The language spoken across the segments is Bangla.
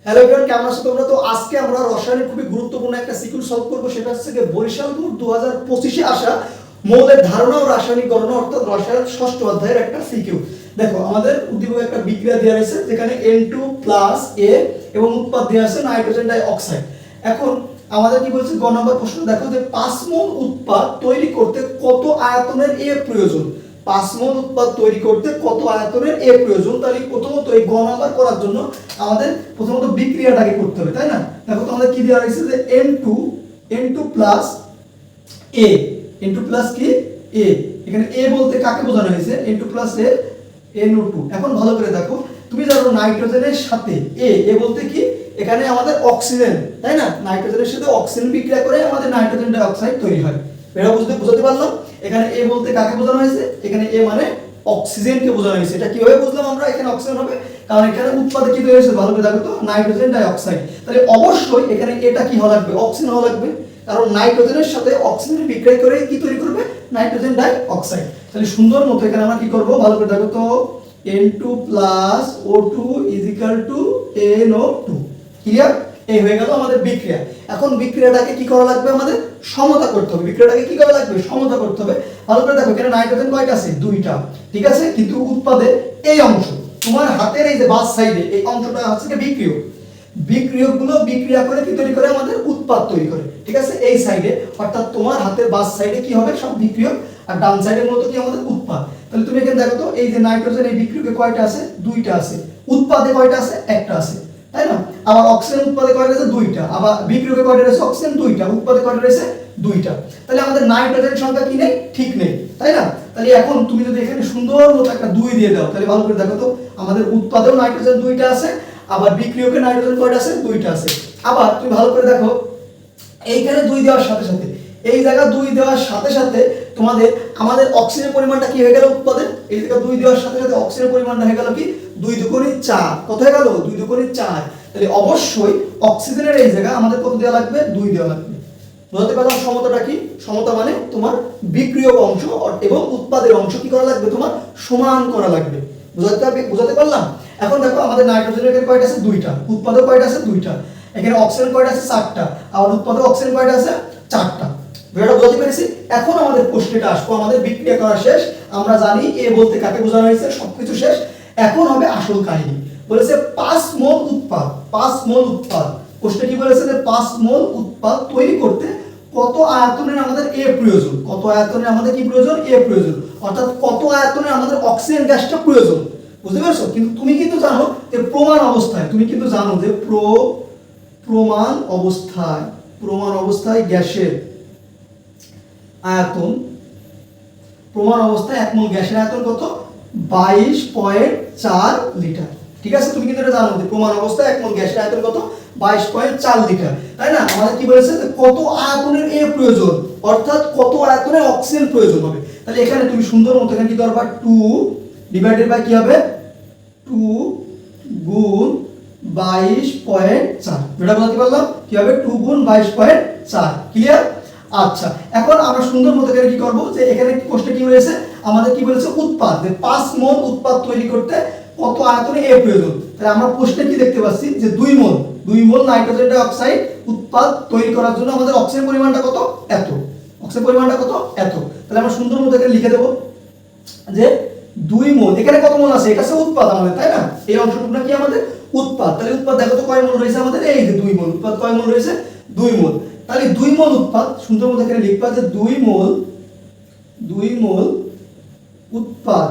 হ্যালো এভরিওয়ান, কেমন আছো তোমরা? তো আজকে আমরা রসায়নের খুবই গুরুত্বপূর্ণ একটা সিকিউ সলভ করব। সেটা হচ্ছে যে বরিশাল বোর্ড 2025-এ আসা মৌলের ধারণা ও রাসায়নিক গণনা অর্থাৎ রসায়ন ষষ্ঠ অধ্যায়ের একটা সিকিউ। দেখো আমাদের উদ্দীপকে একটা বিক্রিয়া দেওয়া রয়েছে যেখানে N2+A এবং উৎপাদ দেওয়া আছে নাইট্রোজেন ডাই অক্সাইড। এখন আমাদের কি বলছে, গ নম্বর প্রশ্ন দেখো যে 5 মোল উৎপাদ তৈরি করতে কত আয়তনের A প্রয়োজন। 5 মোল উৎপাদ তৈরি করতে কত আয়তনের A প্রয়োজন। তাহলে প্রথমত এই গ নাম্বার করার জন্য আমাদের প্রথমত বিক্রিয়াটাকে করতে হবে, তাই না? দেখো তো আমাদের কি দেওয়া হয়েছে যে N2 plus A, N2 plus কি A, এখানে A বলতে কাকে বোঝানো হয়েছে? N2 plus A NO2। এখন ভালো করে দেখো, তুমি জানো নাইট্রোজেনের সাথে A বলতে কি, এখানে আমাদের অক্সিজেন, তাই না? নাইট্রোজেনের সাথে অক্সিজেন বিক্রিয়া করে আমাদের নাইট্রোজেন ডাই অক্সাইড তৈরি হয়। এটা বুঝতে পারলাম। এখানে A বলতে কাকে বোঝানো হয়েছে? এখানে A মানে অক্সিজেনকে বোঝানো হয়েছে। এটা কিভাবে বুঝলাম আমরা? এখানে অক্সিজেন হবে কারণ এখানে উৎপাদে কি তৈরি হয়েছে, ভালো করে দেখো তো, নাইট্রোজেন ডাই অক্সাইড। তাহলে অবশ্যই এখানে এটা কি হওয়া লাগবে? অক্সিজেন হওয়া লাগবে, কারণ নাইট্রোজেনের সাথে অক্সিজেন বিক্রিয়া করে কি তৈরি করবে? Nitrogen die oxide. তাহলে সুন্দর মতো এখানে আমরা কি করব, ভালো করে দেখো তো, N2 plus O2 is equal to NO2। Clear? এই হয়ে গেল আমাদের বিক্রিয়া। এখন বিক্রিয়াটাকে কি করা লাগবে? আমাদের সমতা করতে হবে। বিক্রিয়াটাকে কি করা লাগবে? সমতা করতে হবে। ভালো করে দেখো, এখানে নাইট্রোজেন কয়টা আছে? দুইটা, ঠিক আছে? কিন্তু উৎপাদে এই অংশ, তোমার হাতের এই যে বাস সাইডে এই অংশটা হচ্ছে কি বিক্রিয়ক। বিক্রিয়কগুলো বিক্রিয়া করে কি তৈরি করে? আমাদের উৎপাদ তৈরি করে, ঠিক আছে? এই সাইডে অর্থাৎ তোমার হাতের বাস সাইডে কি হবে? সব বিক্রিয়ক, আর ডান সাইডের মতো কি আমাদের উৎপাদ। তাহলে তুমি এখানে দেখো তো, এই যে নাইট্রোজেন এই বিক্রিয়কে কয়টা আছে? দুইটা আছে। উৎপাদে কয়টা আছে? একটা আছে, তাই না? আবার অক্সিজেন উৎপাদে কয়টা আছে? দুইটা। আবার বিক্রিয়কে কয়টা আছে? অক্সিজেন দুইটা। উৎপাদে কয়টা আছে? দুইটা। তাহলে আমাদের নাইট্রোজেন সংখ্যা কি নেই? ঠিক নেই, তাই না? তাহলে এখন তুমি যদি এখানে সুন্দর মতো একটা 2 দিয়ে দাও, তাহলে ভালো করে দেখো তো, আমাদের উৎপাদেও নাইট্রোজেন দুইটা আছে, আবার বিক্রিয়কে নাইট্রোজেন কয়টা আছে? দুইটা আছে। আবার তুমি ভালো করে দেখো, এইখানে 2 দেওয়ার সাথে সাথে, এই জায়গা 2 দেওয়ার সাথে সাথে আমাদের অক্সিজেনের পরিমাণটা কি হয়ে গেল উৎপাদে? এই জায়গা 2 দেওয়ার সাথে সাথে অক্সিজেনের পরিমাণটা হয়ে গেল কি? 2 দুগুণে 4। কত হয়ে গেল? 2 দুগুণে 4। তাহলে অবশ্যই অক্সিজেনের এই জায়গা আমাদের কত দেওয়া লাগবে? 2 দেওয়া লাগবে। বুঝতে পারলাম সমতাটা কি? সমতা মানে তোমার বিক্রিয়ক অংশ এবং উৎপাদের অংশ কি করা লাগবে? তোমার সমান করা লাগবে। বুঝাতে পারলাম? এখন দেখো আমাদের নাইট্রোজেনের এখানে কয়টা আছে? দুইটা। উৎপাদক কয়টা আছে? দুইটা। এখানে অক্সিজেন কয়টা আছে? চারটা। আর উৎপাদক অক্সিজেন কয়টা আছে? চারটা। ভিডিওটা বুঝতে পেরেছি? এখন আমাদের প্রশ্নটা আসবো, আমাদের বিক্রিয়া করা শেষ, আমরা জানি এ বলতে কাকে বোঝানো হয়েছে, সবকিছু শেষ। এখন হবে আসল কাহিনী। বলেছে 5 মোল উৎপাদ, 5 মোল উৎপাদ। প্রশ্নে কি বলেছে যে 5 মোল উৎপাদ তৈরি করতে কত আয়তনের আমাদের A প্রয়োজন। কত আয়তনের আমাদের কি প্রয়োজন? A প্রয়োজন। অর্থাৎ কত আয়তনের আমাদের অক্সিজেন গ্যাসটা প্রয়োজন। বুঝতে পেরেছো? কিন্তু তুমি কিন্তু জানো যে প্রমাণ অবস্থায়, তুমি কিন্তু জানো যে প্রমাণ অবস্থায় গ্যাসের আয়তন, প্রমাণ অবস্থায় 1 মোল গ্যাসের আয়তন কত? 22.4 লিটার। ঠিক আছে? তুমি কিন্তু এটা জানো যে প্রমাণ অবস্থায় 1 মোল গ্যাসের আয়তন কত? 22.4 লিটার, তাই না? আমাদের কি বলেছে যে কত আয়তনের A প্রয়োজন, অর্থাৎ কত আয়তনের অক্সিজেন প্রয়োজন হবে। তাহলে এখানে তুমি সুন্দর মতো এখানে কি করবা? 2 ডিভাইডেড বাই কি হবে? 2 গুণ 22.4। এটা বলতে পারলাম কি হবে? 2 গুণ 22.4। ক্লিয়ার? আচ্ছা, এখন আমরা সুন্দর মতো করে কি করব, যে এখানে প্রশ্নে কি হয়েছে, আমাদের কি বলেছে? উৎপাদ, যে 5 মোল উৎপাদ তৈরি করতে কত আয়তনে A প্রয়োজন। তাহলে আমরা প্রশ্নে কি দেখতে পাচ্ছি যে 2 মোল নাইট্রোজেন ডাই অক্সাইড উৎপাদ তৈরি করার জন্য আমাদের অক্সিজেন পরিমাণটা কত? এত। অক্সিজেন পরিমাণটা কত? এত। তাহলে আমরা সুন্দর মতো এখানে লিখে দেব যে 2 মোল, এখানে কত মোল আছে? এটা হচ্ছে উৎপাদ আমাদের, তাই না? এই অংশটুকুটা কি আমাদের? উৎপাদ। তাহলে উৎপাদ দেখো তো কয় মোল রয়েছে আমাদের? এই যে 2 মোল। উৎপাদ কয় মোল রয়েছে? 2 মোল। তাহলে 2 মোল উৎপাদ, সুন্দর মতো এখানে লিখবা যে 2 মোল উৎপাদ,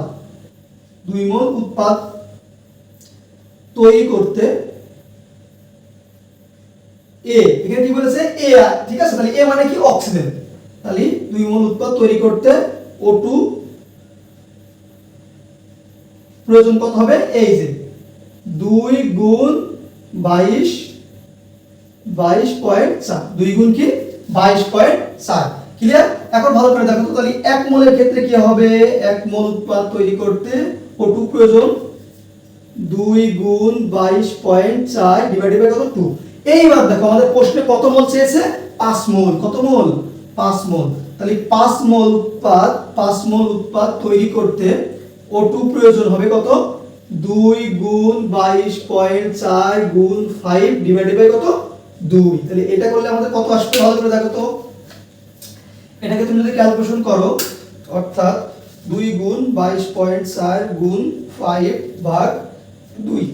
2 মোল উৎপাদ তৈরি করতে A, এখানে কি বলেছে? A, ঠিক আছে? তাহলে A মানে কি? অক্সিজেন। তাহলে 2 মোল উৎপাদ তৈরি করতে O2 প্রয়োজন কত হবে? এই যে 2 গুণ 22.4। 2 গুণ কি? 22.4। ক্লিয়ার? এখন ভালো করে দেখো তো, তাহলে 1 মোলের ক্ষেত্রে কি হবে? 1 মোল উৎপাদ তৈরি করতে O2 প্রয়োজন 2 গুণ 22.4 ডিভাইডেড বাই কত? 2। এইবার দেখো আমাদের প্রশ্নে কত মোল চেয়েছে? 5 মোল। কত মোল? 5 মোল। তাহলে 5 মোল উৎপাদ তৈরি করতে O2 প্রয়োজন হবে কত? 2 গুণ 22.4 গুণ 5 ডিভাইডেড বাই কত 2। তাহলে এটা করলে আমাদের কত আসবে ভালো করে দেখো তো। এটাকে তুমি যদি ক্যালকুলেশন করো অর্থাৎ 2 গুণ 22.4 গুণ 5 ভাগ 2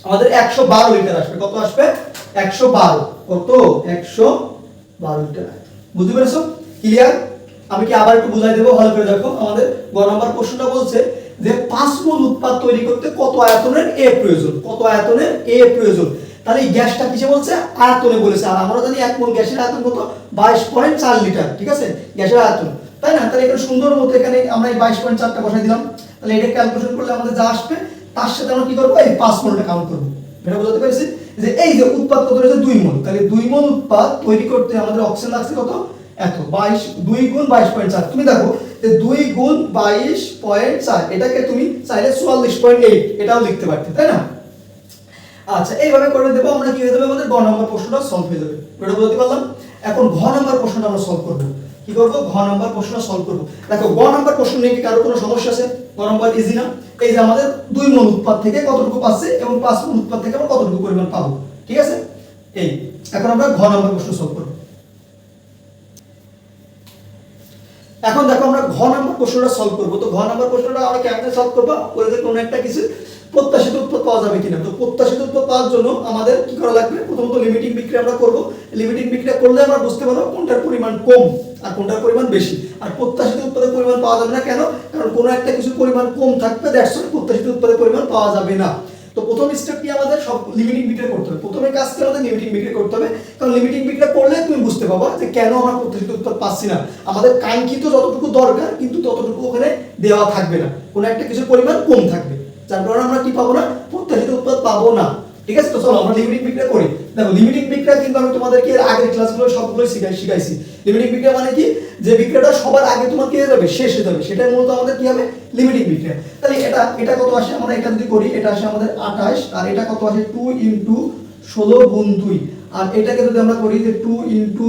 আমাদের 112 লিটার আসবে। কত আসবে 112। কত 112 লিটার। বুঝতে পেরেছো? ক্লিয়ার? আমি কি আবার একটু বুঝাই দেব, ভালো করে দেখো। আমাদের গ নাম্বার প্রশ্নটা বলছে যে 5 মোল উৎপাদ তৈরি করতে কত আয়তনের এ প্রয়োজন, কত আয়তনের এ প্রয়োজন। তাহলে এই গ্যাসটা কিসে বলছে, আয়তনে বলেছে। আর আমরা জানি 1 মোল গ্যাসের আয়তন কত 22.4 লিটার, ঠিক আছে, গ্যাসের আয়তন, তাই না? তাহলে এখানে সুন্দর মতো এখানে আমরা এই 22.4টা বসাই দিলাম। তাহলে এটা ক্যালকুলেশন করলে আমাদের যা আসবে তার সাথে আমরা কি করব, এই 5 মোলটা কাউন্ট করব। এটা বুঝতে পেরেছি যে এই যে উৎপাদ কত রয়েছে 2 মোল। তাহলে 2 মোল উৎপাদ তৈরি করতে আমাদের অক্সিজেন লাগছে কত, এত 2 গুণ 22.4। তুমি দেখো যে 2 গুণ 22.4 এটাকে তুমি চাইলে 44.8 এটাও লিখতে পারতে, তাই না? আচ্ছা, এইভাবে করে দেব আমরা। কি হয়ে যাবে আমাদের গ নাম্বার প্রশ্নটা সলভ হয়ে যাবে। এটা বলতে পারলাম। এখন ঘ নাম্বার প্রশ্নটা আমরা সলভ করব। কি করব, ঘ নাম্বার প্রশ্নটা সলভ করব। দেখো গ নাম্বার প্রশ্ন নিয়ে কি কারো কোনো সমস্যা আছে? গ নাম্বার ইজি না? এই যে আমাদের 2 মোল উৎপাদ থেকে কতটুকু পাচ্ছে এবং 5 মোল উৎপাদ থেকে আমরা কতটুকু পরিমাণ পাবো, ঠিক আছে? এই এখন আমরা ঘ নাম্বার প্রশ্ন সলভ করব। এখন দেখো আমরা ঘ নাম্বার প্রশ্নটা সলভ করব। তো ঘ নাম্বার প্রশ্নটা আমরা কেমনে সলভ করব, ওই যে কোনো একটা কিছু প্রত্যাশিত উৎপাদ পাওয়া যাবে কিনা। তো প্রত্যাশিত উৎপাদ পাওয়ার জন্য আমাদের কি করা লাগবে, প্রথমত লিমিটিং বিক্রিয়া আমরা করব। লিমিটিং বিক্রিয়া করলে আমরা বুঝতে পারবো কোনটার পরিমাণ কম আর কোনটার পরিমাণ বেশি। আর প্রত্যাশিত উৎপাদের পরিমাণ পাওয়া যাবে না কেন, কারণ কোনো একটা কিছু পরিমাণ কম থাকবে, দ্যাটস ওয়াই প্রত্যাশিত উৎপাদের পরিমাণ পাওয়া যাবে না। তো প্রথম স্টেপ কি, আমাদের সব লিমিটিং বিক্রিয়া করতে হবে। প্রথমে কাজ কি, আমাদের লিমিটিং বিক্রিয়া করতে হবে। কারণ লিমিটিং বিক্রিয়া করলে তুমি বুঝতে পারবা যে কেন আমরা প্রত্যাশিত উৎপাদ পাচ্ছি না। আমাদের কাঙ্ক্ষিত যতটুকু দরকার কিন্তু ততটুকু ওখানে দেওয়া থাকবে না, কোনো একটা কিছুর পরিমাণ কম থাকবে, যার কারণে আমরা কি পাবো না, প্রত্যাশিত উৎপাদ পাবো না। ঠিক আছে? তো চলো আমরা লিমিটিং বিক্রিয়া করি। দেখো লিমিটিং বিক্রিয়া কিন্তু আমি তোমাদেরকে এর আগের ক্লাসগুলো সবগুলোই শিখাইছি। লিমিটিং বিক্রিয়া মানে কি, যে বিক্রিয়াটা সবার আগে তোমার কি হয়ে যাবে, শেষ হয়ে যাবে, সেটাই মূলত আমাদের কি হবে, লিমিটিং বিক্রিয়া। তাহলে এটা কত আসে, আমরা এটা যদি করি এটা আসে আমাদের 28, আর এটা কত আসে 2 * 16 গুণ 2। আর এটাকে যদি আমরা করি যে 2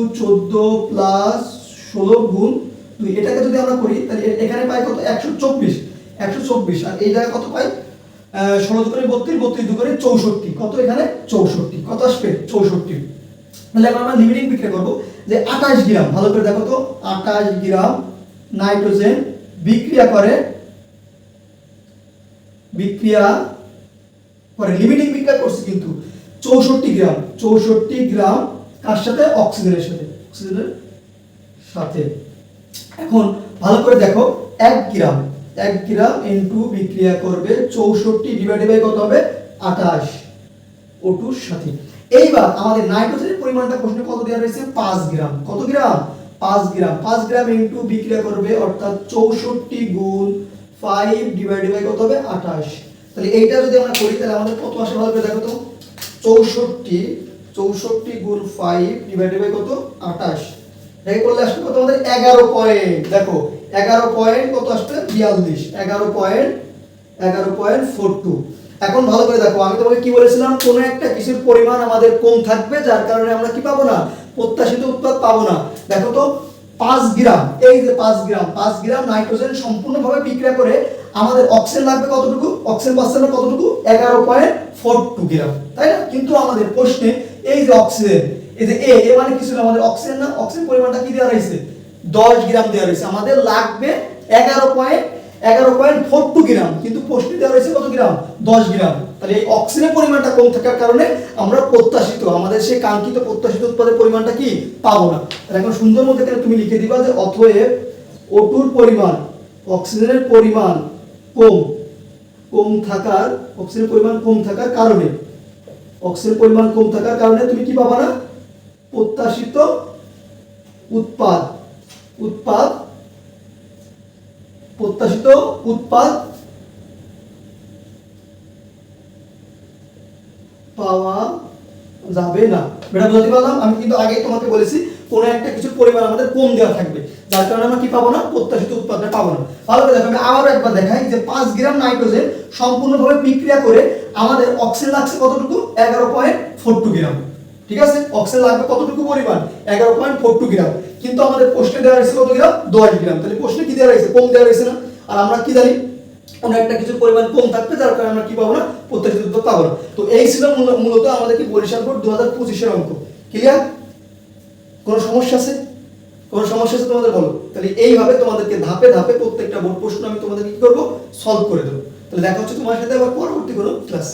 * 14 প্লাস 16 গুণ 2, এটাকে যদি আমরা করি তাহলে এখানে পাই কত, 124। আর এই জায়গায় কত পাই, 16 × 32, 32 × 64, কত এখানে 64, কত আসবে 64। তাহলে এখন আমরা লিমিটিং বিক্রিয়া করব যে 28 গ্রাম, ভালো করে দেখো তো, 28 গ্রাম নাইট্রোজেন বিক্রিয়া করে লিমিটিং বিক্রিয়া করছে কিন্তু 64 গ্রাম কার সাথে, অক্সিজেনের সাথে। এখন ভালো করে দেখো 1 গ্রাম ইনটু বিক্রিয়া করবে 64 ডিভাইডেড বাই কত হবে 28 O2 এর সাথে। এইবার আমাদের নাইট্রোজেনের পরিমাণটা প্রশ্নে কত দেওয়া রয়েছে, 5 গ্রাম। কত গ্রাম, 5 গ্রাম ইনটু বিক্রিয়া করবে অর্থাৎ 64 গুণ 5 ডিভাইডেড বাই কত হবে 28। তাহলে এইটা যদি আমরা করি তাহলে আমাদের কত আসে, ভালো করে দেখো তো, 64 গুণ 5 ডিভাইডেড বাই কত 28। এই করলে আসবে কত আমাদের 11 পয়েন্ট। দেখো 11 পয়েন্ট কত আসবে 42, 11.42। এখন ভালো করে দেখো, আমি তোমাকে কি বলেছিলাম, কোন একটা কিছুর পরিমাণ আমাদের কম থাকবে, যার কারণে আমরা কি পাবো না, প্রত্যাশিত উৎপাদ পাবো না। দেখো তো 5 গ্রাম, এই যে 5 গ্রাম নাইট্রোজেন সম্পূর্ণভাবে বিক্রিয়া করে আমাদের অক্সিজেন লাগবে কতটুকু, অক্সিজেন পাচ্ছে না কতটুকু, 11.42 গ্রাম, তাই না? কিন্তু আমাদের প্রশ্নে এই যে অক্সিজেন, এই যে এ মানে কি ছিল, আমাদের অক্সিজেন না, অক্সিজেন পরিমাণটা কি দেওয়া রয়েছে, 10 গ্রাম দেওয়া রয়েছে। আমাদের লাগবে 11.42 গ্রাম, কিন্তু প্রশ্নে দেওয়া রয়েছে কত গ্রাম, 10 গ্রাম। তাহলে এই অক্সিজেনের পরিমাণটা কম থাকার কারণে আমরা প্রত্যাশিত, আমাদের সেই কাঙ্ক্ষিত প্রত্যাশিত উৎপাদের পরিমাণটা কি পাবো না। তাহলে এখন সুন্দর মতো এখানে তুমি লিখে দিবা যে অতএব O2 এর পরিমাণ, অক্সিজেনের পরিমাণ কম থাকার কারণে তুমি কি পাবা না, প্রত্যাশিত উৎপাদ পাওয়া যাবে না। এটা বুঝতে পারলাম? আমি কিন্তু আগেই তোমাকে বলেছি কোন একটা কিছুর পরিমাণ আমাদের কম দেওয়া থাকবে, যার কারণে আমরা কি পাবো না, প্রত্যাশিত উৎপাদটা পাবো না। ভালো করে দেখো, আমি আবারও একবার দেখাই যে 5 গ্রাম নাইট্রোজেন সম্পূর্ণভাবে বিক্রিয়া করে আমাদের অক্সিজেন লাগছে কতটুকু, 11.42 গ্রাম। ঠিক আছে, অক্সিজেন লাগবে কতটুকু পরিমাণ, 11.42 গ্রাম, কিন্তু আমাদের প্রশ্নে দেওয়া রয়েছে কত গ্রাম, 10 গ্রাম। তাহলে প্রশ্নে কি দেওয়া রয়েছে, কম দেওয়া রয়েছে না। আর আমরা কি জানি, অন্য একটা কিছুর পরিমাণ কম থাকবে, যার কারণে আমরা কি পাবো না, প্রত্যাশিত উত্তর পাবো না। তো এই ছিল মূলত আমাদের কি বরিশাল বোর্ড 2025 অঙ্ক। ক্লিয়ার? কোনো সমস্যা আছে? কোনো সমস্যা আছে তোমাদের বলো। তাহলে এইভাবে তোমাদেরকে ধাপে ধাপে প্রত্যেকটা বোর্ড প্রশ্ন আমি তোমাদের কি করবো, সলভ করে দেবো। তাহলে দেখা হচ্ছে তোমার সাথে আবার পরবর্তী কোনো ক্লাস।